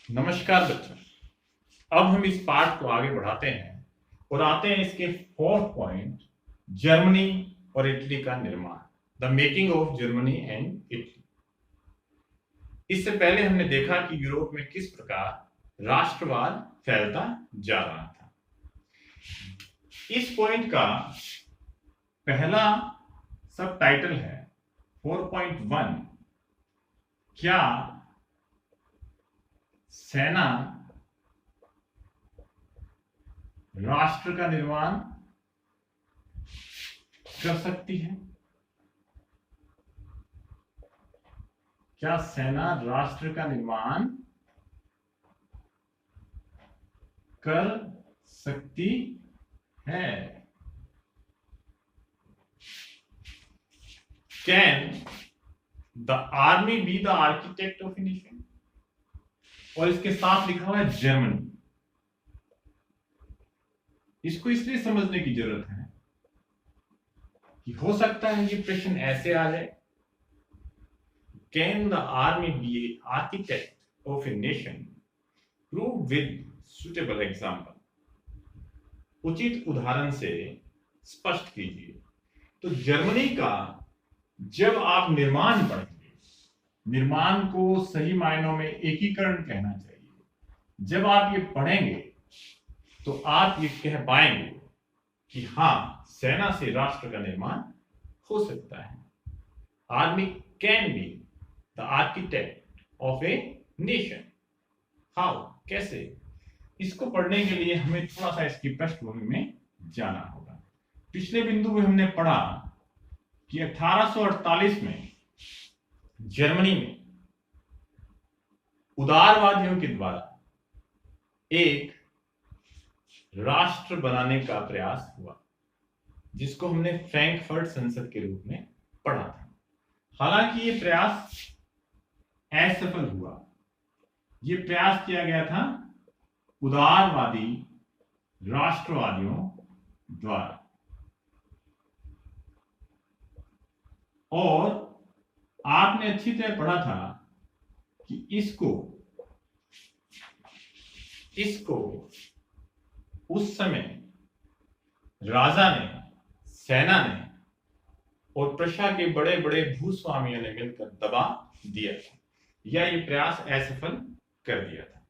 नमस्कार बच्चों। अब हम इस पाठ को आगे बढ़ाते हैं और आते हैं इसके फोर्थ पॉइंट, जर्मनी और इटली का निर्माण, the making of Germany and Italy. इससे पहले हमने देखा कि यूरोप में किस प्रकार राष्ट्रवाद फैलता जा रहा था। इस पॉइंट का पहला सब टाइटल है 4.1, क्या सेना राष्ट्र का निर्माण कर सकती है? क्या सेना राष्ट्र का निर्माण कर सकती है? Can the army be the architect of a nation? और इसके साथ लिखा हुआ है जर्मनी। इसको इसलिए समझने की जरूरत है कि हो सकता है ये प्रश्न ऐसे आ जाए, can the army be a architect of a nation? Prove with suitable example. उचित उदाहरण से स्पष्ट कीजिए। तो जर्मनी का जब आप निर्माण पढ़ेंगे, निर्माण को सही मायनों में एकीकरण कहना चाहिए, जब आप ये पढ़ेंगे तो आप ये कह पाएंगे कि हाँ, सेना से राष्ट्र का निर्माण हो सकता है। Army can be the architect of a nation. How, कैसे? इसको पढ़ने के लिए हमें थोड़ा सा इसकी पृष्ठभूमि में जाना होगा। पिछले बिंदु में हमने पढ़ा कि 1848 में जर्मनी में उदारवादियों के द्वारा एक राष्ट्र बनाने का प्रयास हुआ, जिसको हमने फ्रैंकफर्ट संसद के रूप में पढ़ा था। हालांकि ये प्रयास असफल हुआ। ये प्रयास किया गया था उदारवादी राष्ट्रवादियों द्वारा, और आपने अच्छी तरह पढ़ा था कि इसको उस समय राजा ने, सेना ने और प्रशा के बड़े बड़े भूस्वामियों ने मिलकर दबा दिया था, या ये प्रयास असफल कर दिया था।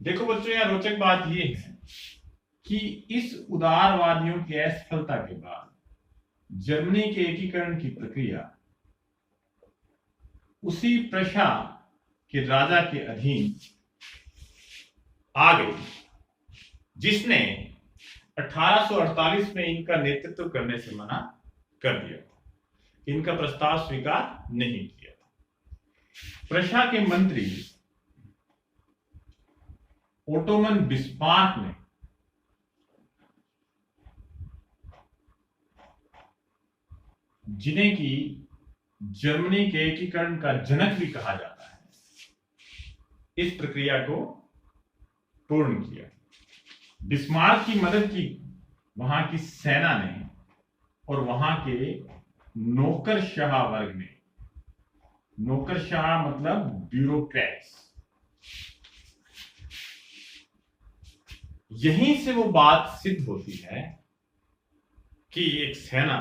देखो बच्चों, यहां रोचक बात यह है कि इस उदारवादियों की असफलता के बाद जर्मनी के एकीकरण की प्रक्रिया उसी प्रशा के राजा के अधीन आ गई, जिसने 1848 में इनका नेतृत्व करने से मना कर दिया था, इनका प्रस्ताव स्वीकार नहीं किया था। प्रशा के मंत्री ओटोमन बिस्मार्क ने जिन्हें की जर्मनी के एकीकरण का जनक भी कहा जाता है, इस प्रक्रिया को पूर्ण किया। बिस्मार्क की मदद की वहां की सेना ने और वहां के नौकरशाह वर्ग ने। नौकरशाह मतलब ब्यूरोक्रेट्स। यहीं से वो बात सिद्ध होती है कि एक सेना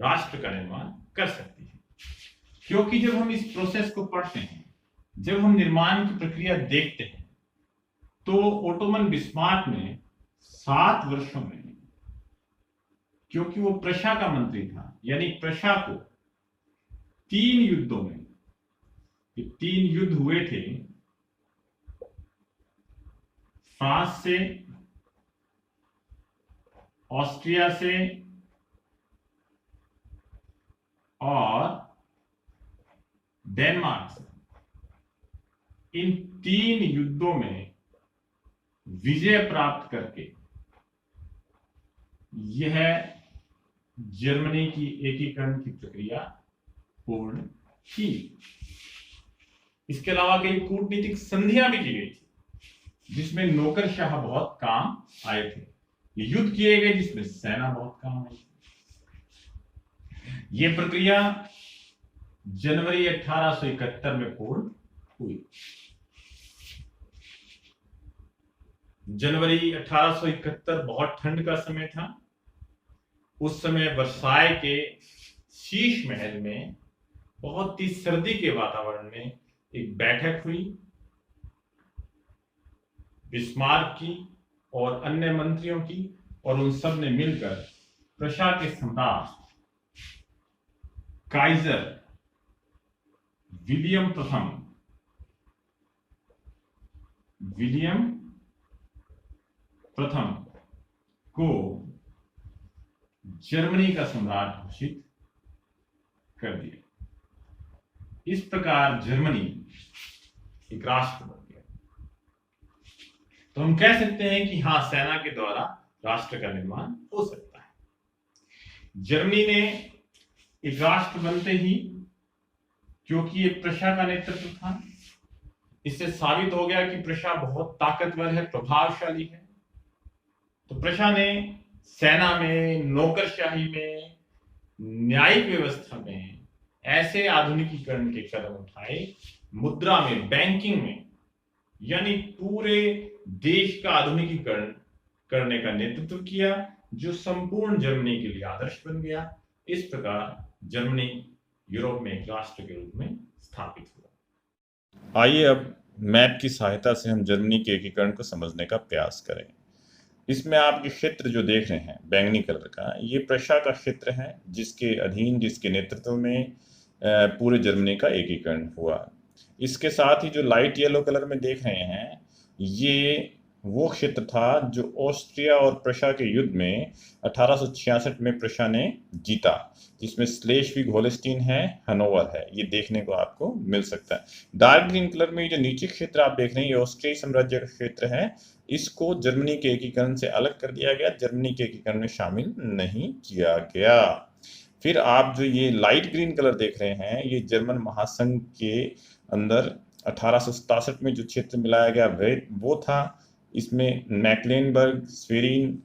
राष्ट्र का निर्माण कर सकती है, क्योंकि जब हम इस प्रोसेस को पढ़ते हैं, जब हम निर्माण की प्रक्रिया देखते हैं, तो ओटोमन बिस्मार्क ने 7 वर्षों में, क्योंकि वो प्रशा का मंत्री था, यानी प्रशा को 3 युद्धों में, 3 युद्ध हुए थे, फ्रांस से, ऑस्ट्रिया से और डेनमार्क से। इन 3 युद्धों में विजय प्राप्त करके यह जर्मनी की एकीकरण की प्रक्रिया पूर्ण की। इसके अलावा कई कूटनीतिक संधियां भी की गई थी, जिसमें नौकरशाह बहुत काम आए थे। युद्ध किए गए जिसमें सेना बहुत काम आई थी। यह प्रक्रिया जनवरी 1871 में पूर्ण हुई। जनवरी 1871 बहुत ठंड का समय था। उस समय वर्साय के शीश महल में बहुत ही सर्दी के वातावरण में एक बैठक हुई बिस्मार्क की और अन्य मंत्रियों की, और उन सब ने मिलकर प्रशा के सम्राट काइजर विलियम प्रथम को जर्मनी का सम्राट घोषित कर दिया। इस प्रकार जर्मनी एक राष्ट्र बन गया। तो हम कह सकते हैं कि हाँ, सेना के द्वारा राष्ट्र का निर्माण हो सकता है। जर्मनी ने एक राष्ट्र बनते ही, क्योंकि ये प्रशा का नेतृत्व था, इससे साबित हो गया कि प्रशा बहुत ताकतवर है, प्रभावशाली है। तो प्रशा ने सेना में, नौकरशाही में, न्यायिक व्यवस्था में ऐसे आधुनिकीकरण के कदम उठाए, मुद्रा में, बैंकिंग में, यानी पूरे देश का आधुनिकीकरण करने का नेतृत्व किया, जो संपूर्ण जर्मनी के लिए आदर्श बन गया। इस प्रकार जर्मनी यूरोप में एक राष्ट्र के रूप में स्थापित हुआ। आइए अब मैप की सहायता से हम जर्मनी के एकीकरण को समझने का प्रयास करें। इसमें आप ये क्षेत्र जो देख रहे हैं बैंगनी कलर का, ये प्रशा का क्षेत्र है, जिसके अधीन, जिसके नेतृत्व में पूरे जर्मनी का एकीकरण हुआ। इसके साथ ही जो लाइट येलो कलर में देख रहे हैं, ये वो क्षेत्र था जो ऑस्ट्रिया और प्रशा के युद्ध में 1866 में प्रशा ने जीता, जिसमें स्लेस्विग होल्स्टीन है, हनोवर है, ये देखने को आपको मिल सकता है। डार्क ग्रीन कलर में जो नीचे क्षेत्र आप देख रहे हैं, ये ऑस्ट्रियाई साम्राज्य का क्षेत्र है। इसको जर्मनी के एकीकरण से अलग कर दिया गया, जर्मनी के एकीकरण में शामिल नहीं किया गया। फिर आप जो ये लाइट ग्रीन कलर देख रहे हैं, ये जर्मन महासंघ के अंदर 1867 में जो क्षेत्र मिलाया गया वो था। इसमें मैक्लेनबर्ग, स्वेरिन,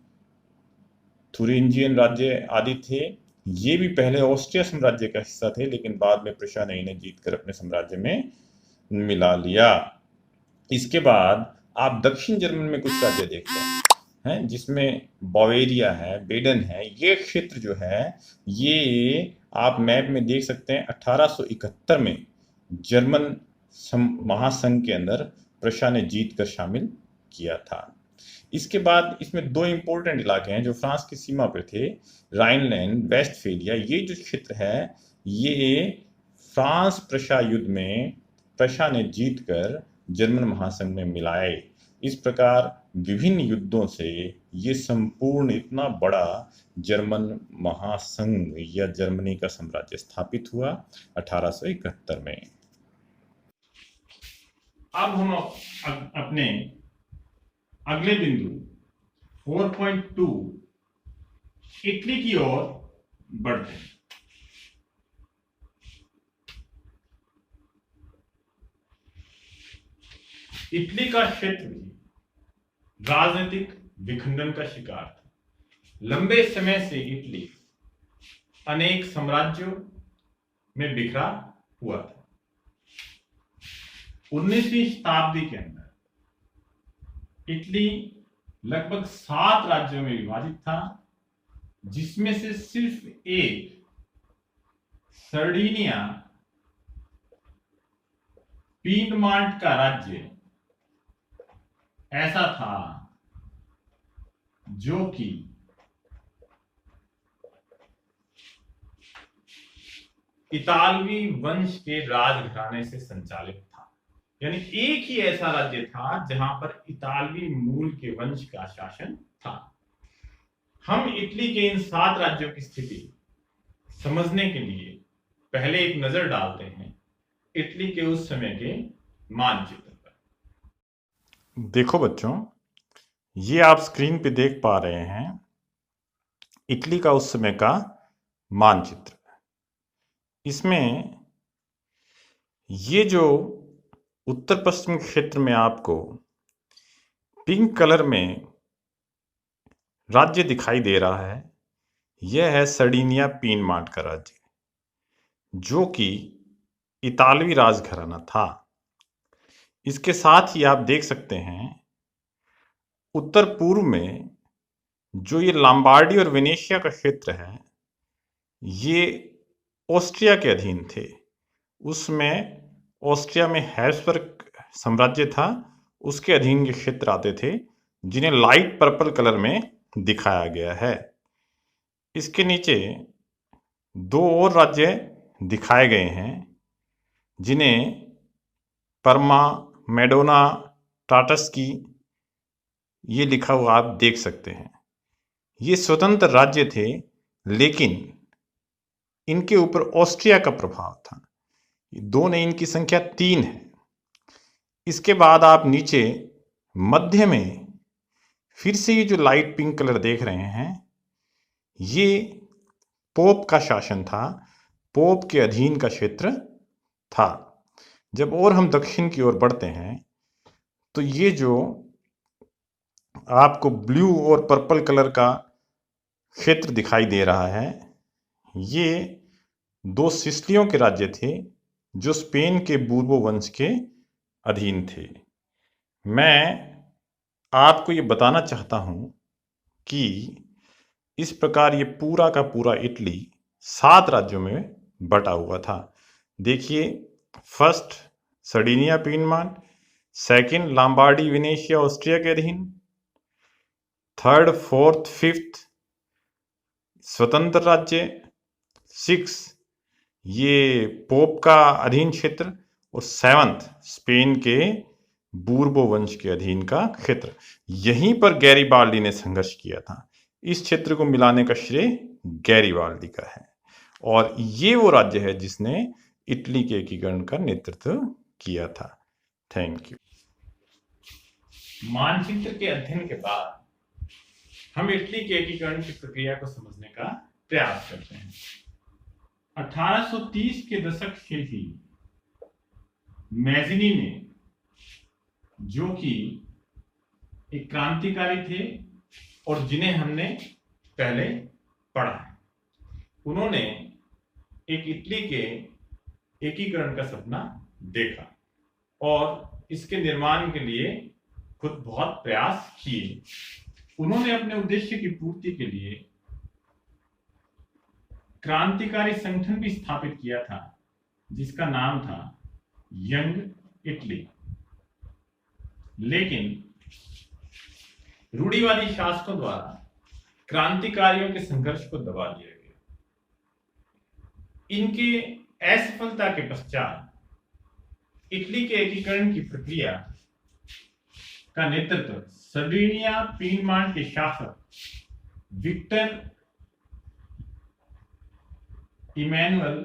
थुरिंजियन राज्य आदि थे। ये भी पहले ऑस्ट्रिया साम्राज्य का हिस्सा थे, लेकिन बाद में प्रशा ने इन्हें जीतकर अपने साम्राज्य में मिला लिया। इसके बाद आप दक्षिण जर्मनी में कुछ राज्य देखते हैं, जिसमें बावेरिया है, बेडन है। ये क्षेत्र जो है, ये आप मैप में देख सकते हैं। 1871 में जर्मन महासंघ के अंदर प्रशा ने जीत कर शामिल किया था। इसके बाद इसमें दो इंपॉर्टेंट इलाके हैं जो फ्रांस की सीमा पर थे, राइनलैंड, वेस्टफेलिया। ये जो क्षेत्र है, ये फ्रांस प्रशा युद्ध में प्रशा ने जीतकर जर्मन महासंघ में मिलाए। इस प्रकार विभिन्न युद्धों से ये संपूर्ण इतना बड़ा जर्मन महासंघ या जर्मनी का साम्राज्य स्थापित हुआ 1871 में। अब हम अपने अगले बिंदु 4.2 इटली की ओर बढ़ते हैं। इटली का क्षेत्र भी राजनीतिक विखंडन का शिकार था। लंबे समय से इटली अनेक साम्राज्यों में बिखरा हुआ था। 19वीं शताब्दी के अंदर इटली लगभग 7 राज्यों में विभाजित था, जिसमें से सिर्फ एक सर्डिनिया पीनमार्ट का राज्य ऐसा था जो कि इतालवी वंश के राजघराने से संचालित था। यानी एक ही ऐसा राज्य था जहां पर इतालवी मूल के वंश का शासन था। हम इटली के इन 7 राज्यों की स्थिति समझने के लिए पहले एक नजर डालते हैं इटली के उस समय के मानचित्र पर। देखो बच्चों, ये आप स्क्रीन पे देख पा रहे हैं इटली का उस समय का मानचित्र। इसमें ये जो उत्तर पश्चिम क्षेत्र में आपको पिंक कलर में राज्य दिखाई दे रहा है, यह है सर्डिनिया पीनमार्ट का राज्य, जो कि इतालवी राजघराना था। इसके साथ ही आप देख सकते हैं उत्तर पूर्व में जो ये लॉम्बार्डी और वेनेशिया का क्षेत्र है, ये ऑस्ट्रिया के अधीन थे। उसमें ऑस्ट्रिया में हैब्सबर्ग साम्राज्य था, उसके अधीन ये क्षेत्र आते थे, जिन्हें लाइट पर्पल कलर में दिखाया गया है। इसके नीचे दो और राज्य दिखाए गए हैं, जिन्हें परमा, मेडोना, टाटस्की ये लिखा हुआ आप देख सकते हैं। ये स्वतंत्र राज्य थे, लेकिन इनके ऊपर ऑस्ट्रिया का प्रभाव था। दो नहीं, इनकी संख्या 3 है। इसके बाद आप नीचे मध्य में फिर से ये जो लाइट पिंक कलर देख रहे हैं, ये पोप का शासन था, पोप के अधीन का क्षेत्र था। जब और हम दक्षिण की ओर बढ़ते हैं तो ये जो आपको ब्लू और पर्पल कलर का क्षेत्र दिखाई दे रहा है, ये दो सिसिलियों के राज्य थे जो स्पेन के बूर्बो वंश के अधीन थे। मैं आपको ये बताना चाहता हूँ कि इस प्रकार ये पूरा का पूरा इटली 7 राज्यों में बटा हुआ था। देखिए, first Sardinia Piedmont, second Lombardy Venetia Austria के अधीन, थर्ड, फोर्थ, फिफ्थ स्वतंत्र राज्य, 6 ये पोप का अधीन क्षेत्र, और 7th स्पेन के बूर्बो वंश के अधीन का क्षेत्र। यहीं पर गैरीबाल्डी ने संघर्ष किया था। इस क्षेत्र को मिलाने का श्रेय गैरीबाल्डी का है, और ये वो राज्य है जिसने इटली के एकीकरण का नेतृत्व किया था। Thank you. मानचित्र के अध्ययन के बाद हम इटली के एकीकरण की प्रक्रिया को समझने का प्रयास करते हैं। 1830 के दशक से ही मैज़िनी ने, जो कि एक क्रांतिकारी थे और जिन्हें हमने पहले पढ़ा है, उन्होंने एक इटली के एकीकरण का सपना देखा और इसके निर्माण के लिए खुद बहुत प्रयास किए। उन्होंने अपने उद्देश्य की पूर्ति के लिए क्रांतिकारी संगठन भी स्थापित किया था, जिसका नाम था यंग इटली। लेकिन रूढ़िवादी शासकों द्वारा क्रांतिकारियों के संघर्ष को दबा दिया गया। इनके असफलता के पश्चात इटली के एकीकरण की प्रक्रिया का नेतृत्व सर्डिनिया पीनमांट के शासक विक्टर इमैनुअल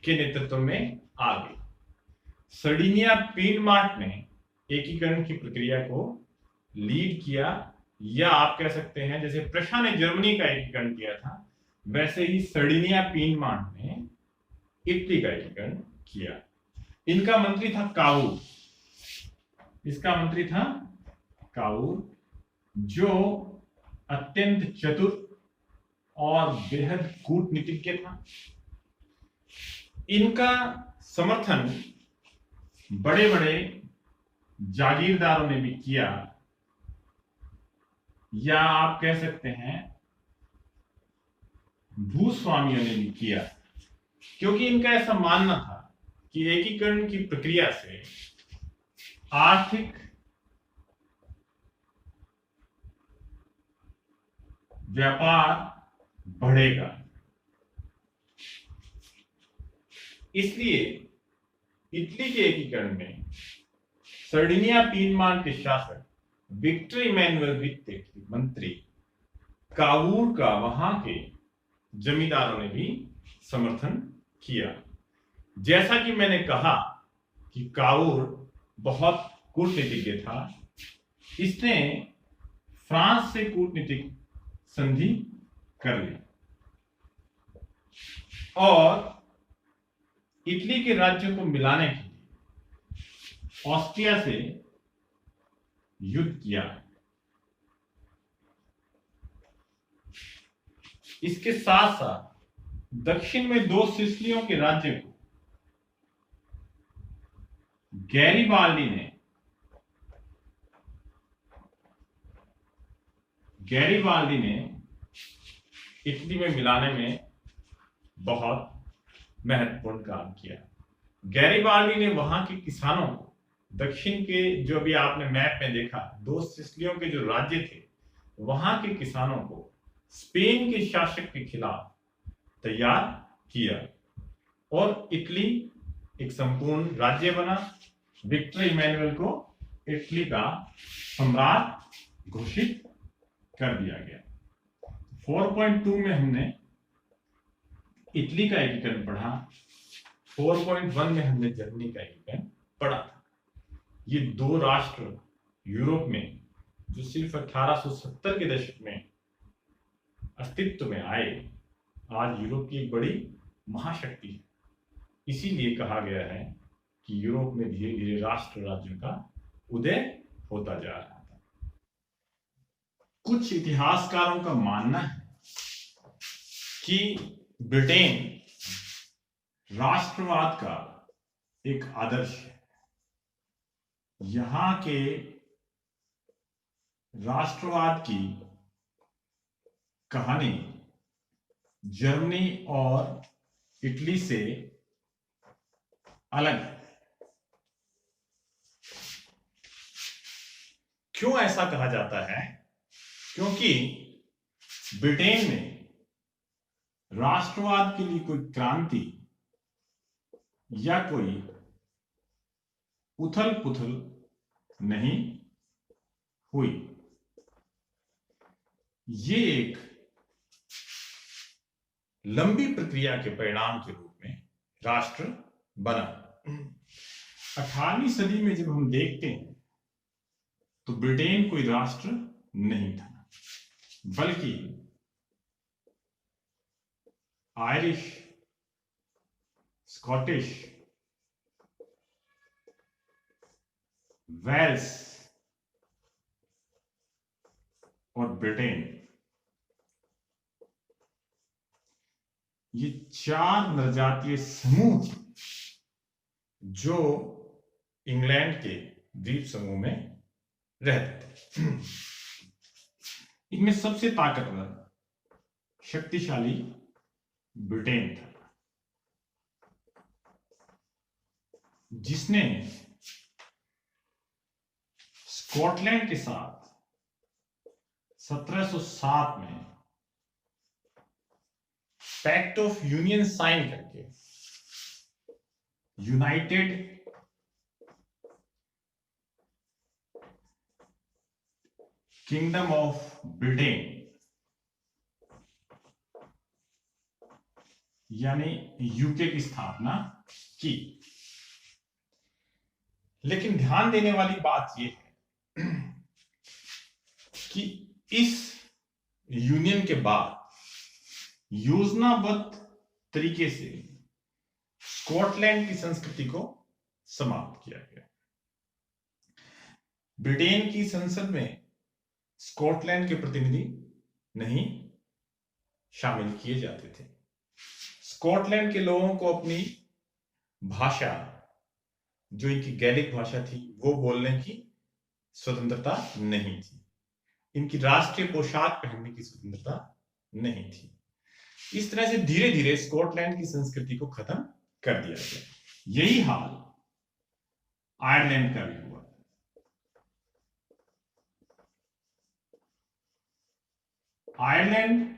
के नेतृत्व में आ गई। सर्डिनिया पीनमांट ने एकीकरण की प्रक्रिया को लीड किया, या आप कह सकते हैं जैसे प्रशा ने जर्मनी का एकीकरण किया था, वैसे ही सर्डिनिया पीनमांट ने इटली का एकीकरण किया। इनका मंत्री था काऊर। इसका मंत्री था काऊर, जो अत्यंत चतुर और बेहद कूटनीतिज्ञ था। इनका समर्थन बड़े बड़े जागीरदारों ने भी किया, या आप कह सकते हैं भूस्वामियों ने भी किया, क्योंकि इनका ऐसा मानना था कि एकीकरण की प्रक्रिया से आर्थिक, व्यापार बढ़ेगा। इसलिए इटली के एकीकरण में सर्डिनिया पीनमांट के शासक विक्टर इमैनुअल वित्त मंत्री कावूर का वहां के जमींदारों ने भी समर्थन किया। जैसा कि मैंने कहा कि कावूर बहुत कूटनीतिज्ञ था, इसने फ्रांस से कूटनीतिक संधि कर ली और इटली के राज्यों को मिलाने के लिए ऑस्ट्रिया से युद्ध किया। इसके साथ साथ दक्षिण में 2 सिसिलियों के राज्य को गैरिबाल्डी ने इटली में मिलाने में बहुत महत्वपूर्ण काम किया। गैरिबाल्डी ने वहां के किसानों को, दक्षिण के जो भी आपने मैप में देखा 2 सिसिलियों के जो राज्य थे, वहां के किसानों को स्पेन के शासक के खिलाफ तैयार किया और इटली एक संपूर्ण राज्य बना। विक्टर इमैनुअल को इटली का सम्राट घोषित कर दिया गया। 4.2 में हमने इटली का एकीकरण पढ़ा, 4.1 में हमने जर्मनी का एकीकरण पढ़ा। ये 2 राष्ट्र यूरोप में जो सिर्फ 1870 के दशक में अस्तित्व में आए, आज यूरोप की एक बड़ी महाशक्ति है। इसीलिए कहा गया है कि यूरोप में धीरे धीरे राष्ट्र राज्यों का उदय होता जा रहा था। कुछ इतिहासकारों का मानना है कि ब्रिटेन राष्ट्रवाद का एक आदर्श है। यहां के राष्ट्रवाद की कहानी जर्मनी और इटली से अलग है। क्यों ऐसा कहा जाता है? क्योंकि ब्रिटेन में राष्ट्रवाद के लिए कोई क्रांति या कोई उथल पुथल नहीं हुई। ये एक लंबी प्रक्रिया के परिणाम के रूप में राष्ट्र बना। 18वीं सदी में जब हम देखते हैं तो ब्रिटेन कोई राष्ट्र नहीं था, बल्कि आयरिश, स्कॉटिश, वेल्स और ब्रिटेन, ये 4 नरजातीय समूह थे जो इंग्लैंड के द्वीप समूह में रहते थे। इनमें सबसे ताकतवर, शक्तिशाली ब्रिटेन था, जिसने स्कॉटलैंड के साथ 1707 में पैक्ट ऑफ यूनियन साइन करके यूनाइटेड किंगडम ऑफ ब्रिटेन यानी यूके की स्थापना की। लेकिन ध्यान देने वाली बात यह है कि इस यूनियन के बाद योजनाबद्ध तरीके से स्कॉटलैंड की संस्कृति को समाप्त किया गया। ब्रिटेन की संसद में स्कॉटलैंड के प्रतिनिधि नहीं शामिल किए जाते थे। स्कॉटलैंड के लोगों को अपनी भाषा, जो इनकी गैलिक भाषा थी, वो बोलने की स्वतंत्रता नहीं थी। इनकी राष्ट्रीय पोशाक पहनने की स्वतंत्रता नहीं थी। इस तरह से धीरे धीरे स्कॉटलैंड की संस्कृति को खत्म कर दिया गया। यही हाल आयरलैंड का भी हुआ। आयरलैंड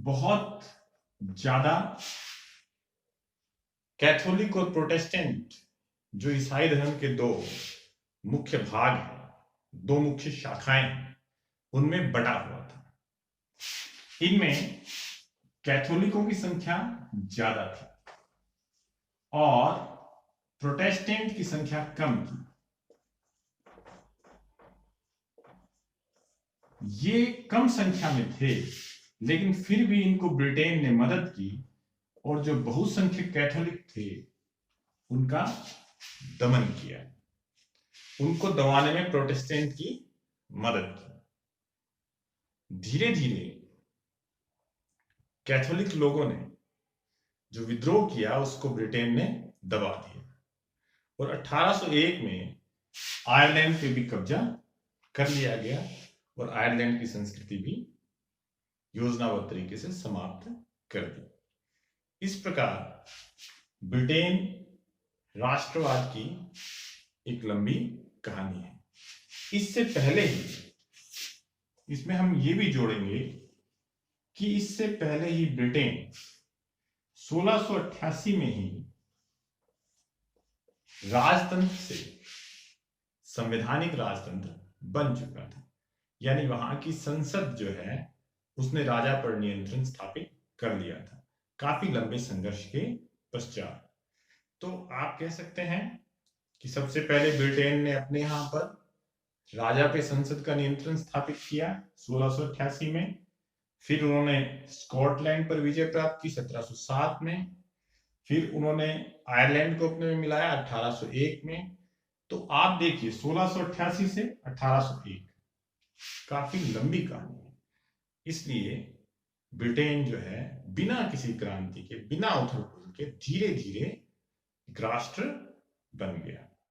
बहुत ज्यादा कैथोलिक और प्रोटेस्टेंट, जो ईसाई धर्म के 2 मुख्य भाग हैं, 2 मुख्य शाखाएं हैं, उनमें बटा हुआ था। इनमें कैथोलिकों की संख्या ज्यादा थी और प्रोटेस्टेंट की संख्या कम थी। ये कम संख्या में थे, लेकिन फिर भी इनको ब्रिटेन ने मदद की और जो बहुसंख्यक कैथोलिक थे उनका दमन किया। उनको दबाने में प्रोटेस्टेंट की मदद की। धीरे धीरे कैथोलिक लोगों ने जो विद्रोह किया उसको ब्रिटेन ने दबा दिया और 1801 में आयरलैंड पे भी कब्जा कर लिया गया और आयरलैंड की संस्कृति भी योजनाबद्ध तरीके से समाप्त कर दी। इस प्रकार ब्रिटेन राष्ट्रवाद की एक लंबी कहानी है। इससे पहले ही इसमें हम ये भी जोड़ेंगे कि इससे पहले ही ब्रिटेन 1688 में ही राजतंत्र से संवैधानिक राजतंत्र बन चुका था, यानी वहां की संसद जो है उसने राजा पर नियंत्रण स्थापित कर लिया था काफी लंबे संघर्ष के पश्चात। तो आप कह सकते हैं कि सबसे पहले ब्रिटेन ने अपने यहां पर राजा पे संसद का नियंत्रण स्थापित किया 1688 में, फिर उन्होंने स्कॉटलैंड पर विजय प्राप्त की 1707 में, फिर उन्होंने आयरलैंड को अपने में मिलाया 1801 में। तो आप देखिए 1688 से 1801 काफी लंबी कहानी है। इसलिए ब्रिटेन जो है बिना किसी क्रांति के, बिना उथल पुथल के धीरे धीरे एक राष्ट्र बन गया।